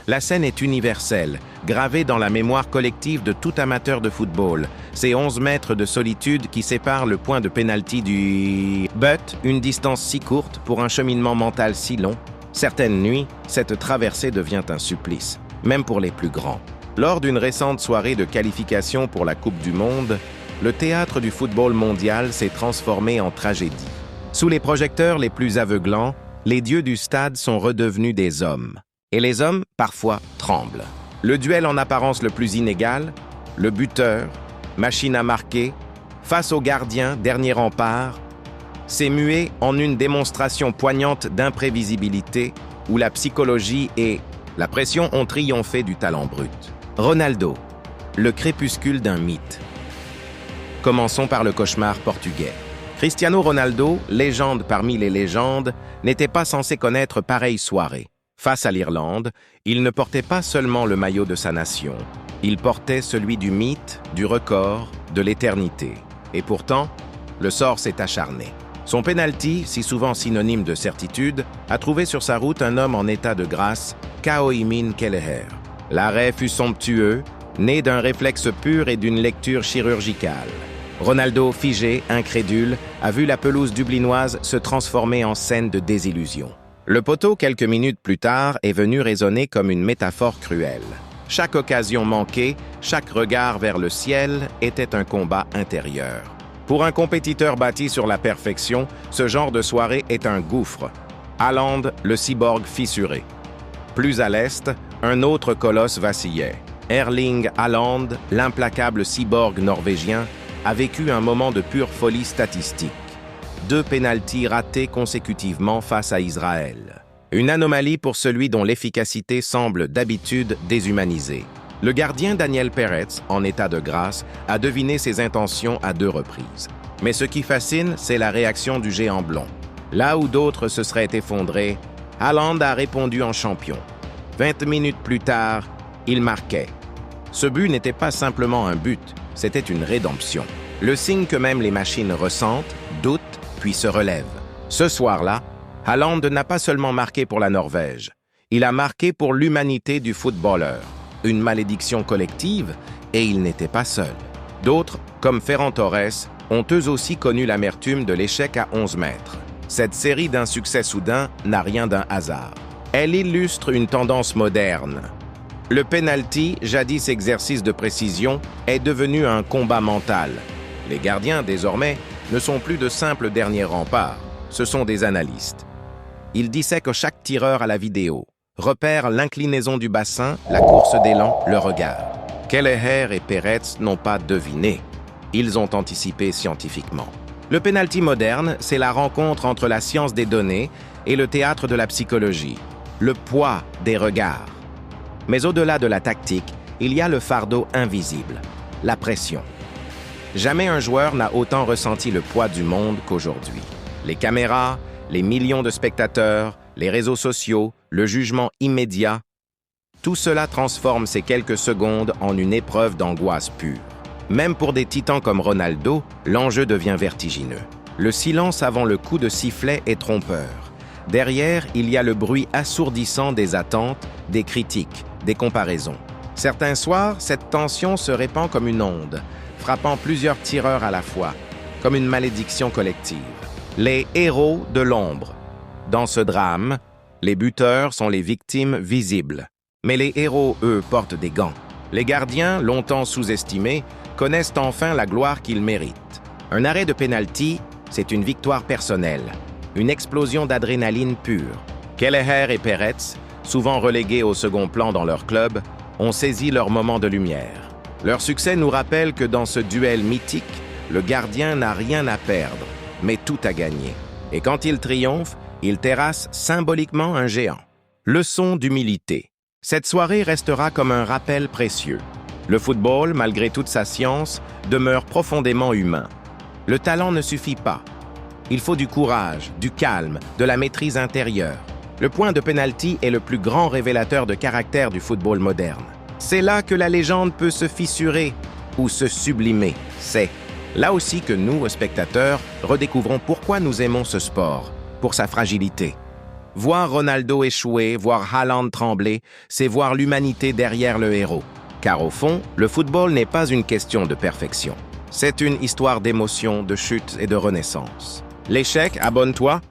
La scène est universelle, gravée dans la mémoire collective de tout amateur de football. Ces 11 mètres de solitude qui séparent le point de pénalty du but, une distance si courte pour un cheminement mental si long. Certaines nuits, cette traversée devient un supplice, même pour les plus grands. Lors d'une récente soirée de qualification pour la Coupe du Monde, le théâtre du football mondial s'est transformé en tragédie. Sous les projecteurs les plus aveuglants, les dieux du stade sont redevenus des hommes. Et les hommes, parfois, tremblent. Le duel en apparence le plus inégal, le buteur, machine à marquer, face au gardien, dernier rempart, s'est mué en une démonstration poignante d'imprévisibilité où la psychologie et la pression ont triomphé du talent brut. Ronaldo, le crépuscule d'un mythe. Commençons par le cauchemar portugais. Cristiano Ronaldo, légende parmi les légendes, n'était pas censé connaître pareille soirée. Face à l'Irlande, il ne portait pas seulement le maillot de sa nation, il portait celui du mythe, du record, de l'éternité. Et pourtant, le sort s'est acharné. Son penalty, si souvent synonyme de certitude, a trouvé sur sa route un homme en état de grâce, Kaoimhin Kelleher. L'arrêt fut somptueux, né d'un réflexe pur et d'une lecture chirurgicale. Ronaldo, figé, incrédule, a vu la pelouse dublinoise se transformer en scène de désillusion. Le poteau, quelques minutes plus tard, est venu résonner comme une métaphore cruelle. Chaque occasion manquée, chaque regard vers le ciel était un combat intérieur. Pour un compétiteur bâti sur la perfection, ce genre de soirée est un gouffre. Haaland, le cyborg fissuré. Plus à l'est, un autre colosse vacillait. Erling Haaland, l'implacable cyborg norvégien, a vécu un moment de pure folie statistique. 2 pénaltys ratés consécutivement face à Israël. Une anomalie pour celui dont l'efficacité semble d'habitude déshumanisée. Le gardien Daniel Peretz, en état de grâce, a deviné ses intentions à 2 reprises. Mais ce qui fascine, c'est la réaction du géant blond. Là où d'autres se seraient effondrés, Haaland a répondu en champion. 20 minutes plus tard, il marquait. Ce but n'était pas simplement un but, c'était une rédemption. Le signe que même les machines ressentent, doutent, puis se relèvent. Ce soir-là, Haaland n'a pas seulement marqué pour la Norvège, il a marqué pour l'humanité du footballeur. Une malédiction collective, et il n'était pas seul. D'autres, comme Ferran Torres, ont eux aussi connu l'amertume de l'échec à 11 mètres. Cette série d'insuccès soudains n'a rien d'un hasard. Elle illustre une tendance moderne. Le penalty, jadis exercice de précision, est devenu un combat mental. Les gardiens, désormais, ne sont plus de simples derniers remparts, ce sont des analystes. Ils dissèquent chaque tireur à la vidéo, repèrent l'inclinaison du bassin, la course d'élan, le regard. Kelleher et Peretz n'ont pas deviné, ils ont anticipé scientifiquement. Le penalty moderne, c'est la rencontre entre la science des données et le théâtre de la psychologie, le poids des regards. Mais au-delà de la tactique, il y a le fardeau invisible, la pression. Jamais un joueur n'a autant ressenti le poids du monde qu'aujourd'hui. Les caméras, les millions de spectateurs, les réseaux sociaux, le jugement immédiat, tout cela transforme ces quelques secondes en une épreuve d'angoisse pure. Même pour des titans comme Ronaldo, l'enjeu devient vertigineux. Le silence avant le coup de sifflet est trompeur. Derrière, il y a le bruit assourdissant des attentes, des critiques, des comparaisons. Certains soirs, cette tension se répand comme une onde, frappant plusieurs tireurs à la fois, comme une malédiction collective. Les héros de l'ombre. Dans ce drame, les buteurs sont les victimes visibles. Mais les héros, eux, portent des gants. Les gardiens, longtemps sous-estimés, connaissent enfin la gloire qu'ils méritent. Un arrêt de pénalty, c'est une victoire personnelle, une explosion d'adrénaline pure. Kelleher et Peretz, souvent relégués au second plan dans leur club, ont saisi leur moment de lumière. Leur succès nous rappelle que dans ce duel mythique, le gardien n'a rien à perdre, mais tout à gagner. Et quand il triomphe, il terrasse symboliquement un géant. Leçon d'humilité. Cette soirée restera comme un rappel précieux. Le football, malgré toute sa science, demeure profondément humain. Le talent ne suffit pas. Il faut du courage, du calme, de la maîtrise intérieure. Le point de pénalty est le plus grand révélateur de caractère du football moderne. C'est là que la légende peut se fissurer ou se sublimer. C'est là aussi que nous, spectateurs, redécouvrons pourquoi nous aimons ce sport, pour sa fragilité. Voir Ronaldo échouer, voir Haaland trembler, c'est voir l'humanité derrière le héros. Car au fond, le football n'est pas une question de perfection. C'est une histoire d'émotion, de chute et de renaissance. L'échec, abonne-toi,